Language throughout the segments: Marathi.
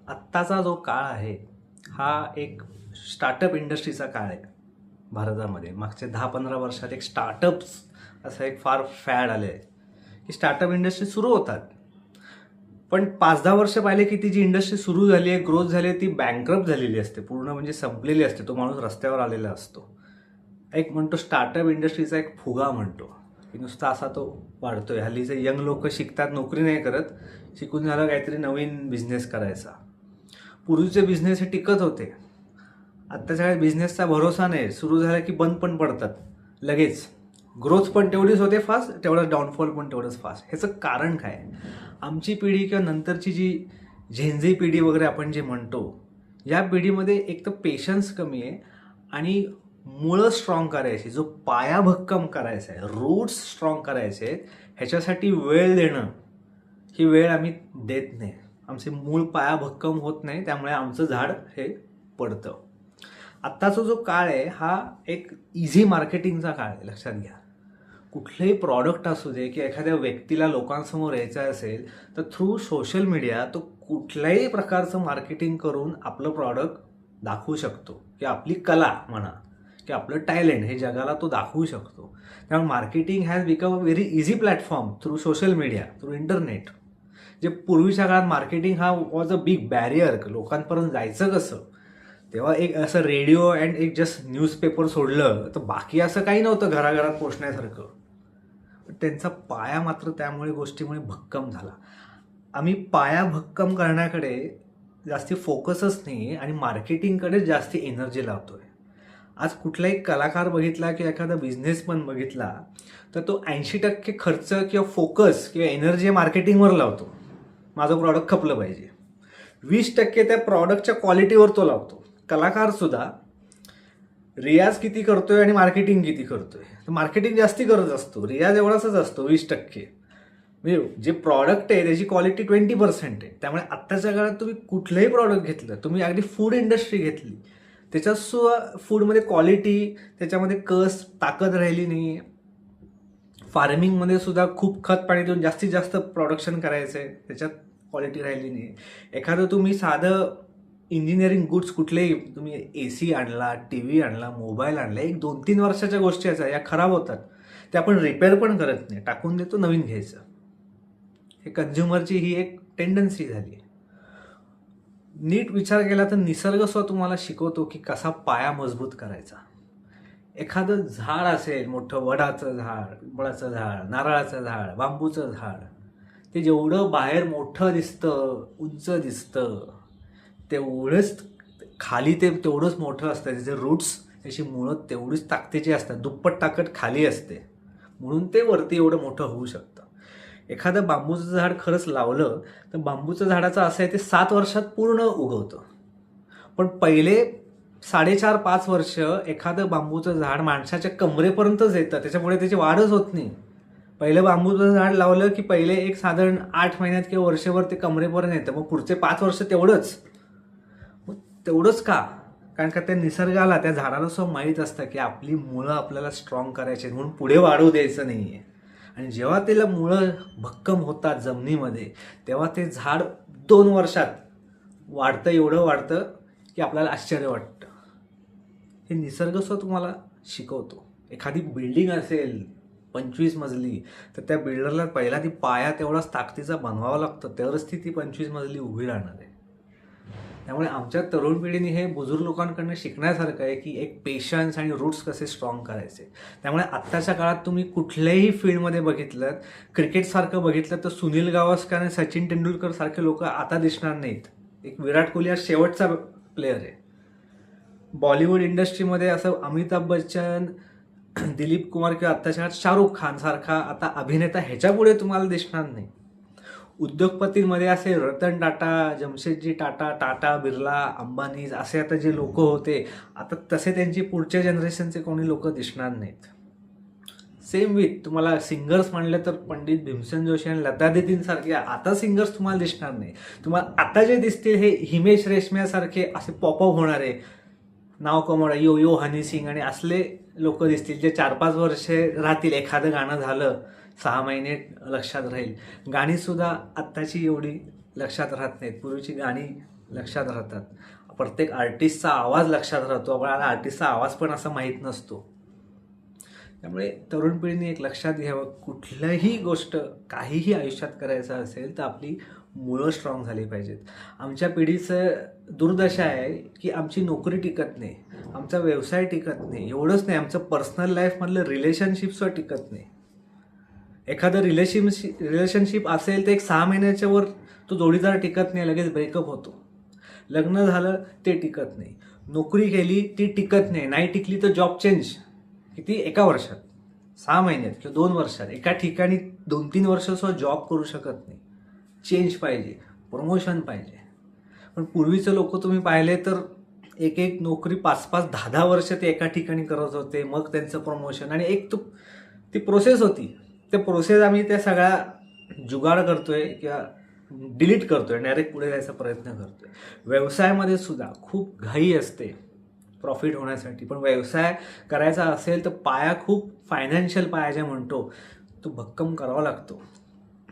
आत्ताचा जो काळ आहे हा एक स्टार्टअप इंडस्ट्रीचा काळ आहे भारतामध्ये. मागच्या 10-15 वर्षात एक स्टार्टअप्स असं एक फार फॅड आलं आहे की स्टार्टअप इंडस्ट्री सुरू होतात. पण 5-10 वर्ष पाहिले की ती जी इंडस्ट्री सुरू झाली आहे, ग्रोथ झाली आहे, ती बँकरप्ट झालेली असते, पूर्ण म्हणजे संपलेली असते. तो माणूस रस्त्यावर आलेला असतो. एक म्हणतो स्टार्टअप इंडस्ट्रीचा एक फुगा म्हणतो की नुसता असा तो वाढतोय. हल्लीचे यंग लोक शिकतात, नोकरी नाही करत, शिकून झालं काहीतरी नवीन बिझनेस करायचा. पूर्वीचे बिझनेस हे टिकत होते. आत्ताच्या काळात बिझनेसचा भरोसा नाही, सुरू झाला की बंद पण पडतात लगेच. ग्रोथ पण तेवढीच होते फास्ट, तेवढंच डाऊनफॉल पण तेवढंच फास्ट. ह्याचं कारण काय? आमची पिढी किंवा नंतरची जी झेनझी पिढी वगैरे आपण जे म्हणतो, या पिढीमध्ये एक तर पेशन्स कमी आहे आणि मुळं स्ट्रॉंग करायची, जो पाया भक्कम करायचा आहे, रूट्स स्ट्रॉंग करायचे आहेत, ह्याच्यासाठी वेळ देणं, ही वेळ आम्ही देत नाही. आमचे मूळ पाया भक्कम होत नाही, त्यामुळे आमचं झाड हे पडतं. आत्ताचा जो काळ आहे हा एक इझी मार्केटिंगचा काळ आहे. लक्षात घ्या, कुठलेही प्रॉडक्ट असू दे की एखाद्या व्यक्तीला लोकांसमोर यायचं असेल तर थ्रू सोशल मीडिया तो कुठल्याही प्रकारचं मार्केटिंग करून आपलं प्रॉडक्ट दाखवू शकतो, की आपली कला म्हणा की आपलं टॅलेंट हे जगाला तो दाखवू शकतो. त्यामुळे marketing has become a very easy platform through social media, through internet. जे पूर्वीच्या काळात मार्केटिंग हा वॉज अ बिग बॅरियर, लोकांपर्यंत जायचं कसं, तेव्हा एक असं रेडिओ अँड एक जस्ट न्यूजपेपर सोडलं तर बाकी असं काही नव्हतं घराघरात पोचण्यासारखं. पण त्यांचा पाया मात्र त्यामुळे गोष्टीमुळे भक्कम झाला. आम्ही पाया भक्कम करण्याकडे जास्ती फोकसच नाही आणि मार्केटिंगकडे जास्ती एनर्जी लावतोय. आज कुठलाही कलाकार बघितला किंवा एखादा बिझनेसमन बघितला तर तो 80% खर्च किंवा फोकस किंवा एनर्जी मार्केटिंगवर लावतो. माझं प्रॉडक्ट खपलं पाहिजे. 20% त्या प्रॉडक्टच्या क्वालिटीवर तो लावतो. कलाकार सुद्धा रियाज किती करतोय आणि मार्केटिंग किती करतोय, तर मार्केटिंग जास्ती करत असतो, रियाज एवढाच असतो 20%. म्हणजे जे प्रॉडक्ट आहे त्याची क्वालिटी 20% आहे. त्यामुळे आत्ताच्या काळात तुम्ही कुठलंही प्रॉडक्ट घेतलं, तुम्ही अगदी फूड इंडस्ट्री घेतली, त्याच्यात सुद्धा फूडमध्ये क्वालिटी, त्याच्यामध्ये कस ताकद राहिली नाही. फार्मिंगमध्ये सुद्धा खूप खत पाणी देऊन जास्तीत जास्त प्रोडक्शन करायचं आहे, त्याच्यात क्वालिटी राहिली नाही. एखादं तुम्ही साधं इंजिनिअरिंग गुड्स कुठलेही, तुम्ही AC आणला, TV आणला, मोबाईल आणला, 1-2-3 वर्षाच्या गोष्टी असतात, या खराब होतात, ते आपण रिपेअर पण करत नाही, टाकून देतो, नवीन घ्यायचं. हे कन्झ्युमरची ही एक टेंडन्सी झाली. नीट विचार केला तर निसर्ग सुद्धा तुम्हाला शिकवतो की कसा पाया मजबूत करायचा. एखादं झाड असेल मोठं, वडाचं झाड, पिंपळाचं झाड, नारळाचं झाड, बांबूचं झाड, ते जेवढं बाहेर मोठं दिसतं, उंच दिसतं, तेवढंच खाली ते तेवढंच मोठं असतं. त्याचे रूट्स, त्याची मुळं तेवढीच ताकदीची असतात, दुप्पट ताकद खाली असते, म्हणून ते वरती एवढं मोठं होऊ शकतं. एखादं बांबूचं झाड खरंच लावलं तर बांबूचं झाडाचं असं आहे ते 7 वर्षात पूर्ण उगवतं. पण पहिले 4.5-5 वर्ष एखादं बांबूचं झाड माणसाच्या कमरेपर्यंतच येतं, त्याच्यामुळे त्याची वाढच होत नाही. पहिलं बांबूचं झाड लावलं की पहिले एक साधारण 8 महिन्यात किंवा वर्षभर ते कमरेपर्यंत येतं, मग पुढचे 5 वर्ष तेवढंच. मग तेवढंच का? कारण का त्या निसर्गाला, त्या झाडाला सुद्धा माहीत असतं की आपली मुळं आपल्याला स्ट्रॉंग करायची, म्हणून पुढे वाढू द्यायचं नाही आहे. आणि जेव्हा त्याला मुळं भक्कम होतात जमिनीमध्ये, तेव्हा ते झाड 2 वर्षात वाढतं, एवढं वाढतं की आपल्याला आश्चर्य वाटतं. हे निसर्ग सुद्धा तुम्हाला शिकवतो. एखादी बिल्डिंग असेल 25 मजली, तर त्या बिल्डरला पहिला ती पाया तेवढाच ताकदीचा बनवावा लागतं, तरच ती 25 मजली उभी राहणार आहे. त्यामुळे आमच्या तरुण पिढीने हे बुजुर्ग लोकांकडनं शिकण्यासारखं आहे की एक पेशन्स आणि रूट्स कसे स्ट्रॉंग करायचे. त्यामुळे आत्ताच्या काळात तुम्ही कुठल्याही फील्डमध्ये बघितलं, क्रिकेटसारखं बघितलं तर सुनील गावस्कर आणि सचिन तेंडुलकर सारखे लोक आता दिसणार नाहीत. एक विराट कोहली हा शेवटचा प्लेअर आहे. बॉलिवूड इंडस्ट्रीमध्ये असं अमिताभ बच्चन, दिलीप कुमार किंवा आत्ताच्या काळात शाहरुख खान सारखा आता अभिनेता ह्याच्यापुढे तुम्हाला दिसणार नाही. उद्योगपतींमध्ये असे रतन टाटा, जमशेदजी टाटा, टाटा बिर्ला, अंबानी असे आता जे लोक होते, आता तसे त्यांची पुढच्या जनरेशनचे कोणी लोक दिसणार नाहीत. सेम विथ तुम्हाला सिंगर्स म्हणले तर पंडित भीमसेन जोशी आणि लता दीदींसारखे आता सिंगर्स तुम्हाला दिसणार नाही. तुम्हाला आता जे दिसतील हे हिमेश रेशमियासारखे असे पॉपअप होणारे, नाव कमवणारे यो यो हनी सिंग आणि असले लोक दिसतील, जे 4-5 वर्षे राहतील. एखादं गाणं झालं 6 महिने लक्षात राहील. गाणी सुद्धा आत्ताची एवढी लक्षात राहत नाहीत. पूर्वीची गाणी लक्षात राहतात. प्रत्येक आर्टिस्टचा आवाज लक्षात राहतो, पण आर्टिस्टचा आवाज पण असा माहीत नसतो. त्यामुळे तरुण पिढीने एक लक्षात घ्यावं, कुठल्याही गोष्ट काहीही आयुष्यात करायचं असेल तर आपली मुळं स्ट्रॉंग झाली पाहिजेत. आमच्या पिढीचं दुर्दशा आहे की आमची नोकरी टिकत नाही, आमचा व्यवसाय टिकत नाही. एवढंच नाही, आमचं पर्सनल लाईफमधलं रिलेशनशिपसुद्धा टिकत नाही. एखादं रिलेशनशिप असेल तर एक 6 महिन्याच्या वर तो जोडीदार टिकत नाही, लगेच ब्रेकअप होतो. लग्न झालं ते टिकत नाही. नोकरी केली ती टिकत नाही, नाही टिकली तर जॉब चेंज. किती? एका वर्षात, 6 महिन्यात किंवा 2 वर्षात एका ठिकाणी 2-3 वर्षासुद्धा जॉब करू शकत नाही. चेंज पाहिजे, प्रमोशन पाहिजे. पण पूर्वीचे लोक तुम्ही पाहिले तर एक एक नोकरी 5-5, 10-10 वर्ष ते एका ठिकाणी करत होते, मग त्यांचं प्रमोशन. आणि एक ती प्रोसेस होती. ते प्रोसेस आम्ही त्या सगळ्या जुगाड करतोय किंवा डिलीट करतोय, डायरेक्ट पुढे जायचा प्रयत्न करतोय. व्यवसायामध्ये सुद्धा खूप घाई असते प्रॉफिट होण्यासाठी, पण व्यवसाय करायचा असेल तर पाया, खूप फायनान्शियल पाया जे म्हणतो तो भक्कम करावा लागतो.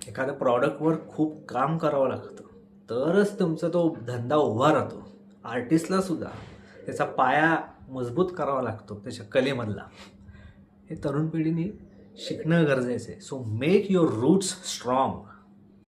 एखाद्या प्रॉडक्टवर खूप काम करावं लागतं, तरच तुमचा तो धंदा उभा राहतो. आर्टिस्टला सुद्धा त्याचा पाया मजबूत करावा लागतो, त्याच्या कलेमधला. हे तरुण पिढीने शिकणं गरजेचं आहे. So make your roots strong.